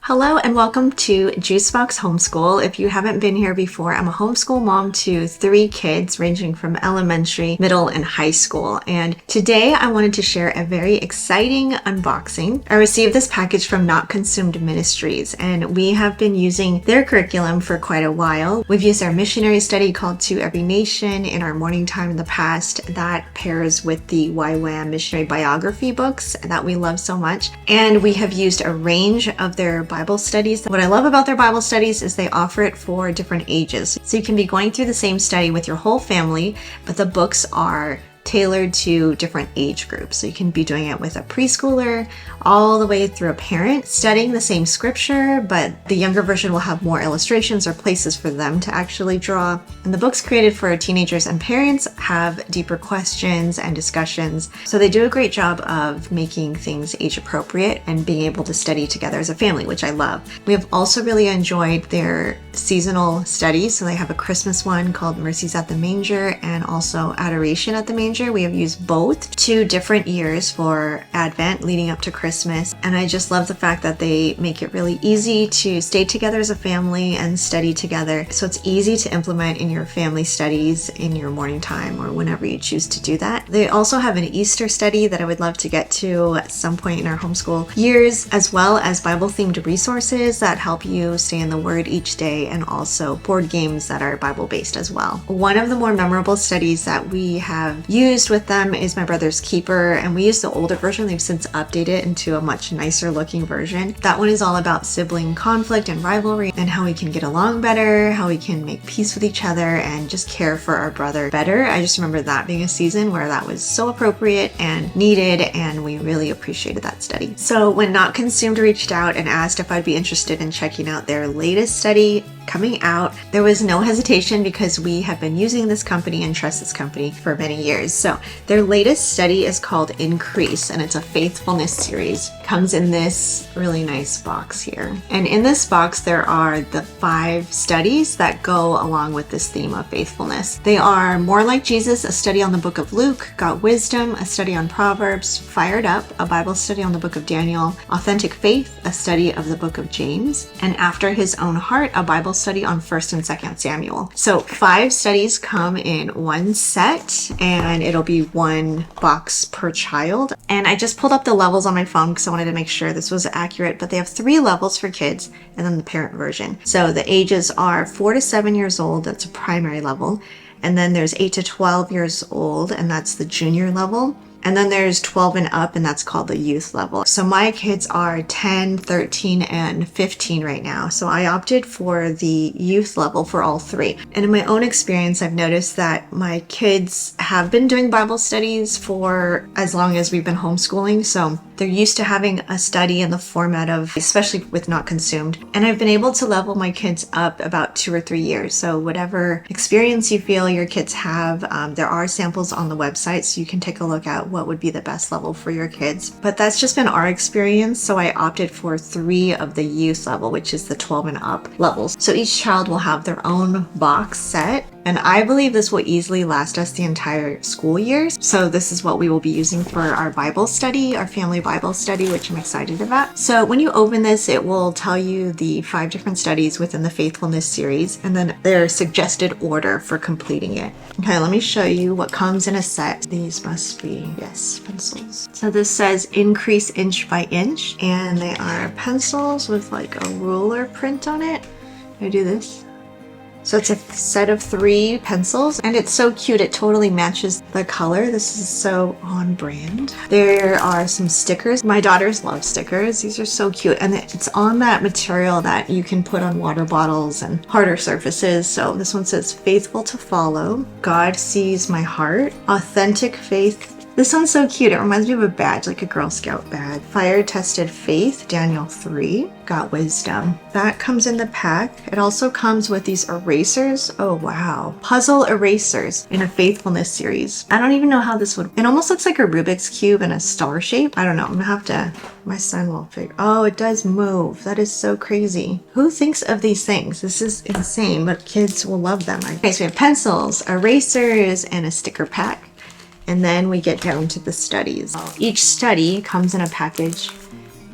Hello and welcome to Box Homeschool. If you haven't been here before, I'm a homeschool mom to 3 kids ranging from elementary, middle, and high school. And today I wanted to share a very exciting unboxing. I received this package from Not Consumed Ministries, and we have been using their curriculum for quite a while. We've used our missionary study called To Every Nation in our morning time in the past. That pairs with the YWAM missionary biography books that we love so much. And we have used a range of their Bible studies. What I love about their Bible studies is they offer it for different ages. So you can be going through the same study with your whole family, but the books are tailored to different age groups. So you can be doing it with a preschooler all the way through a parent studying the same scripture, but the younger version will have more illustrations or places for them to actually draw. And the books created for teenagers and parents have deeper questions and discussions. So they do a great job of making things age appropriate and being able to study together as a family, which I love. We have also really enjoyed their seasonal studies. So they have a Christmas one called Mercies at the Manger and also Adoration at the Manger. We have used both 2 different years for Advent leading up to Christmas, and I just love the fact that they make it really easy to stay together as a family and study together. So it's easy to implement in your family studies in your morning time or whenever you choose to do that. They also have an Easter study that I would love to get to at some point in our homeschool years, as well as Bible-themed resources that help you stay in the Word each day, and also board games that are Bible-based as well. One of the more memorable studies that we have used with them is My Brother's Keeper, and we use the older version. They've since updated it into a much nicer looking version. That one is all about sibling conflict and rivalry and how we can get along better, how we can make peace with each other and just care for our brother better. I just remember that being a season where that was so appropriate and needed, and we really appreciated that study. So when Not Consumed reached out and asked if I'd be interested in checking out their latest study coming out, there was no hesitation because we have been using this company and trust this company for many years. So their latest study is called Increase, and it's a faithfulness series. Comes in this really nice box here. And in this box, there are the 5 studies that go along with this theme of faithfulness. They are More Like Jesus, a study on the book of Luke, Got Wisdom, a study on Proverbs, Fired Up, a Bible study on the book of Daniel, Authentic Faith, a study of the book of James, and After His Own Heart, a Bible study on 1st and 2nd Samuel. So 5 studies come in one set, and it'll be 1 box per child. And I just pulled up the levels on my phone because I wanted to make sure this was accurate, but they have 3 levels for kids and then the parent version. So the ages are 4 to 7 years old, that's a primary level. And then there's 8 to 12 years old, and that's the junior level. And then there's 12 and up, and that's called the youth level. So my kids are 10, 13, and 15 right now. So I opted for the youth level for all 3. And in my own experience, I've noticed that my kids have been doing Bible studies for as long as we've been homeschooling. So they're used to having a study in the format of, especially with Not Consumed. And I've been able to level my kids up about 2 or 3 years. So whatever experience you feel your kids have, there are samples on the website, so you can take a look at what would be the best level for your kids. But that's just been our experience, so I opted for 3 of the youth level, which is the 12 and up levels. So each child will have their own box set, and I believe this will easily last us the entire school year. So this is what we will be using for our Bible study, our family Bible study, which I'm excited about. So when you open this, it will tell you the 5 different studies within the faithfulness series, and then their suggested order for completing it. Okay, let me show you what comes in a set. These must be, yes, pencils. So this says Increase Inch by Inch, and they are pencils with like a ruler print on it. Can I do this? So it's a set of 3 pencils, and it's so cute. It totally matches the color. This is so on brand. There are some stickers. My daughters love stickers. These are so cute, and it's on that material that you can put on water bottles and harder surfaces. So this one says Faithful to Follow, God Sees My Heart, Authentic Faith. This one's so cute. It reminds me of a badge, like a Girl Scout badge. Fire Tested Faith, Daniel 3, Got Wisdom. That comes in the pack. It also comes with these erasers. Oh, wow. Puzzle erasers in a faithfulness series. I don't even know how this would, it almost looks like a Rubik's Cube in a star shape. I don't know. I'm gonna have to, my son will figure, oh, it does move. That is so crazy. Who thinks of these things? This is insane, but kids will love them. Okay, so we have pencils, erasers, and a sticker pack. And then we get down to the studies. Each study comes in a package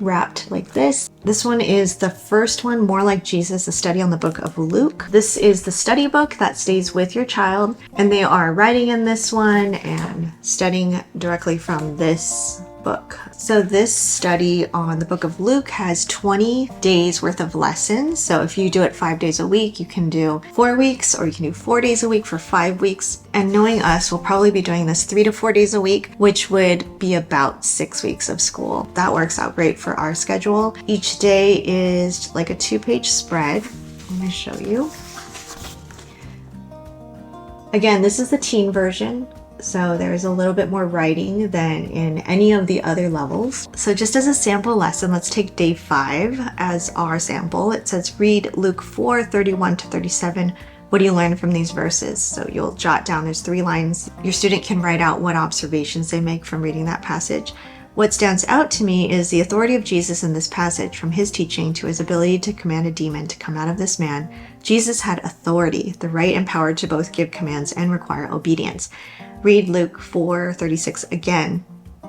wrapped like this. This one is the first one, More Like Jesus, a study on the book of Luke. This is the study book that stays with your child, and they are writing in this one and studying directly from this book. So this study on the book of Luke has 20 days worth of lessons. So if you do it 5 days a week, you can do 4 weeks, or you can do 4 days a week for 5 weeks. And knowing us, we'll probably be doing this 3 to 4 days a week, which would be about 6 weeks of school. That works out great for our schedule. Each day is like a 2-page spread. I'm going to show you. Again, this is the teen version. So there's a little bit more writing than in any of the other levels. So just as a sample lesson, let's take day 5 as our sample. It says, read Luke 4:31 to 37. What do you learn from these verses? So you'll jot down, there's 3 lines. Your student can write out what observations they make from reading that passage. What stands out to me is the authority of Jesus in this passage, from his teaching to his ability to command a demon to come out of this man. Jesus had authority, the right and power to both give commands and require obedience. Read Luke 4:36 again.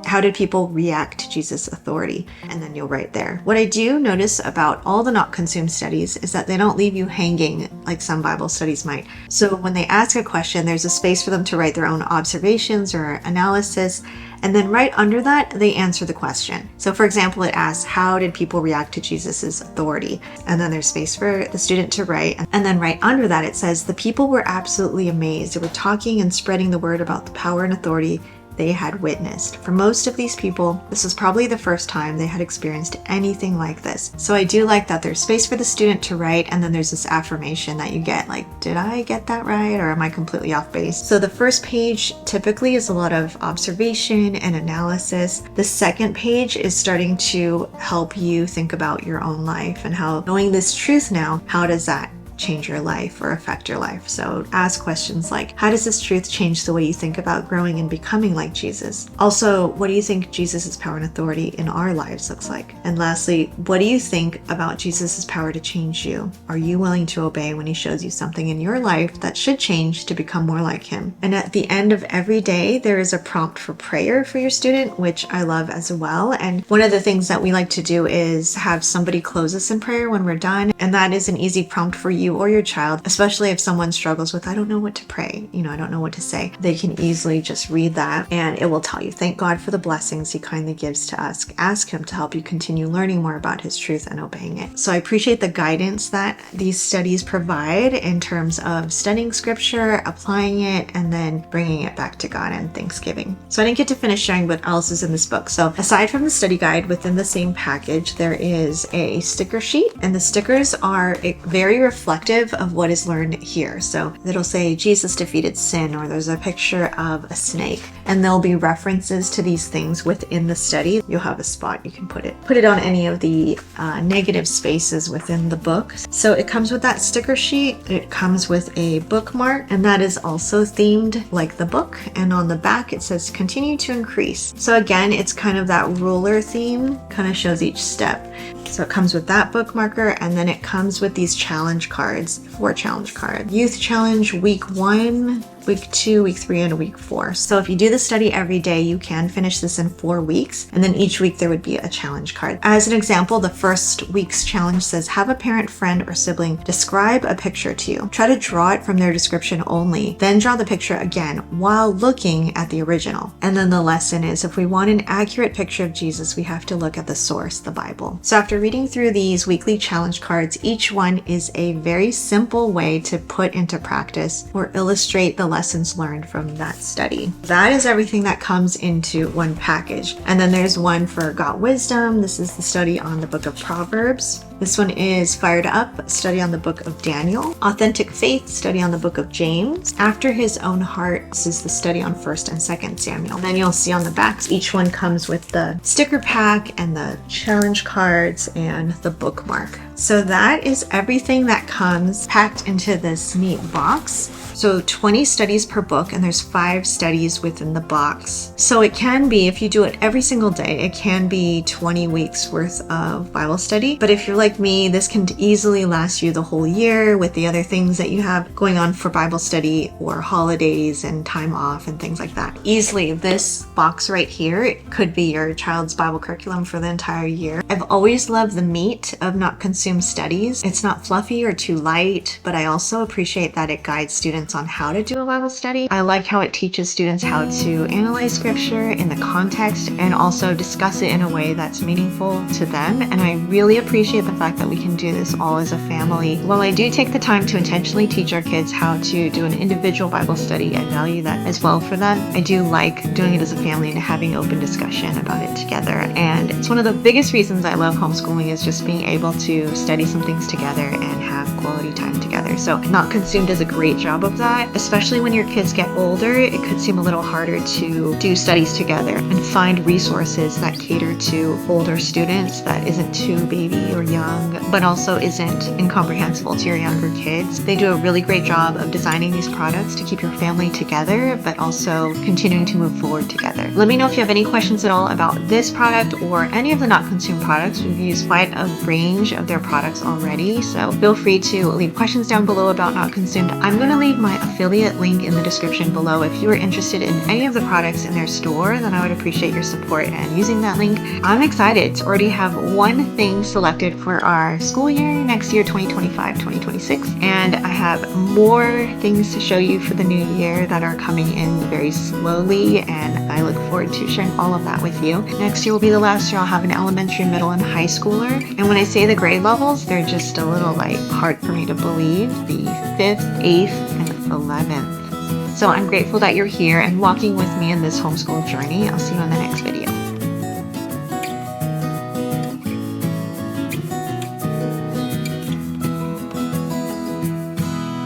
How did people react to Jesus' authority? And then you'll write there. What I do notice about all the not consumed studies is that they don't leave you hanging like some Bible studies might. So when they ask a question, there's a space for them to write their own observations or analysis. And then right under that, they answer the question. So for example, it asks, how did people react to Jesus' authority? And then there's space for the student to write. And then right under that, it says, the people were absolutely amazed. They were talking and spreading the word about the power and authority they had witnessed. For most of these people, this was probably the first time they had experienced anything like this. So I do like that there's space for the student to write, and then there's this affirmation that you get, like, did I get that right, or am I completely off base? So the first page typically is a lot of observation and analysis. The second page is starting to help you think about your own life and how, knowing this truth now, how does that change your life or affect your life? So ask questions like, how does this truth change the way you think about growing and becoming like Jesus? Also, what do you think Jesus' power and authority in our lives looks like? And lastly, what do you think about Jesus' power to change you? Are you willing to obey when he shows you something in your life that should change to become more like him? And at the end of every day, there is a prompt for prayer for your student, which I love as well. And one of the things that we like to do is have somebody close us in prayer when we're done. And that is an easy prompt for you or your child, especially if someone struggles with, I don't know what to pray, I don't know what to say. They can easily just read that and it will tell you, thank God for the blessings he kindly gives to us. Ask him to help you continue learning more about his truth and obeying it. So I appreciate the guidance that these studies provide in terms of studying scripture, applying it, and then bringing it back to God and Thanksgiving. So I didn't get to finish sharing what else is in this book. So aside from the study guide, within the same package, there is a sticker sheet, and the stickers are very reflective of what is learned here. So it'll say Jesus defeated sin, or there's a picture of a snake, and there'll be references to these things within the study. You'll have a spot you can put it on any of the negative spaces within the book. So it comes with that sticker sheet. It comes with a bookmark, and that is also themed like the book. And on the back it says continue to increase. So again, it's kind of that ruler theme, kind of shows each step. So it comes with that bookmarker, and then it comes with these challenge cards, 4 challenge cards. Youth challenge week 1, week 2, week 3, and week 4. So if you do the study every day, you can finish this in 4 weeks, and then each week there would be a challenge card. As an example, the first week's challenge says, have a parent, friend, or sibling describe a picture to you. Try to draw it from their description only, then draw the picture again while looking at the original. And then the lesson is, if we want an accurate picture of Jesus, we have to look at the source, the Bible. So after reading through these weekly challenge cards, each one is a very simple way to put into practice or illustrate the lessons learned from that study. That is everything that comes into one package. And then there's one for Got Wisdom. This is the study on the book of Proverbs. This one is Fired Up, study on the book of Daniel. Authentic Faith, study on the book of James. After His Own Heart, this is the study on 1st and 2nd Samuel. Then you'll see on the backs, each one comes with the sticker pack and the challenge cards and the bookmark. So that is everything that comes packed into this neat box. So 20 studies per book, and there's 5 studies within the box. So it can be, if you do it every single day, it can be 20 weeks worth of Bible study. But if you're like like me, this can easily last you the whole year with the other things that you have going on for Bible study or holidays and time off and things like that. Easily, this box right here could be your child's Bible curriculum for the entire year. I've always loved the meat of Not Consumed Studies. It's not fluffy or too light, but I also appreciate that it guides students on how to do a Bible study. I like how it teaches students how to analyze scripture in the context and also discuss it in a way that's meaningful to them. And I really appreciate the fact that we can do this all as a family. While I do take the time to intentionally teach our kids how to do an individual Bible study, I value that as well for them. I do like doing it as a family and having open discussion about it together. And it's one of the biggest reasons I love homeschooling is just being able to study some things together and have quality time together. So Not Consumed does a great job of that, especially when your kids get older. It could seem a little harder to do studies together and find resources that cater to older students that isn't too baby or young, but also isn't incomprehensible to your younger kids. They do a really great job of designing these products to keep your family together, but also continuing to move forward together. Let me know if you have any questions at all about this product or any of the Not Consumed products. We've used quite a range of their products already, so feel free to leave questions down below about Not Consumed. I'm going to leave my affiliate link in the description below. If you are interested in any of the products in their store, then I would appreciate your support and using that link. I'm excited to already have one thing selected for our school year next year, 2025-2026, and I have more things to show you for the new year that are coming in very slowly, and I look forward to sharing all of that with you. Next year will be the last year I'll have an elementary, middle, and high schooler, and when I say the grade levels, they're just a little hard for me to believe, the 5th, 8th, and 11th. So I'm grateful that you're here and walking with me in this homeschool journey. I'll see you in the next video.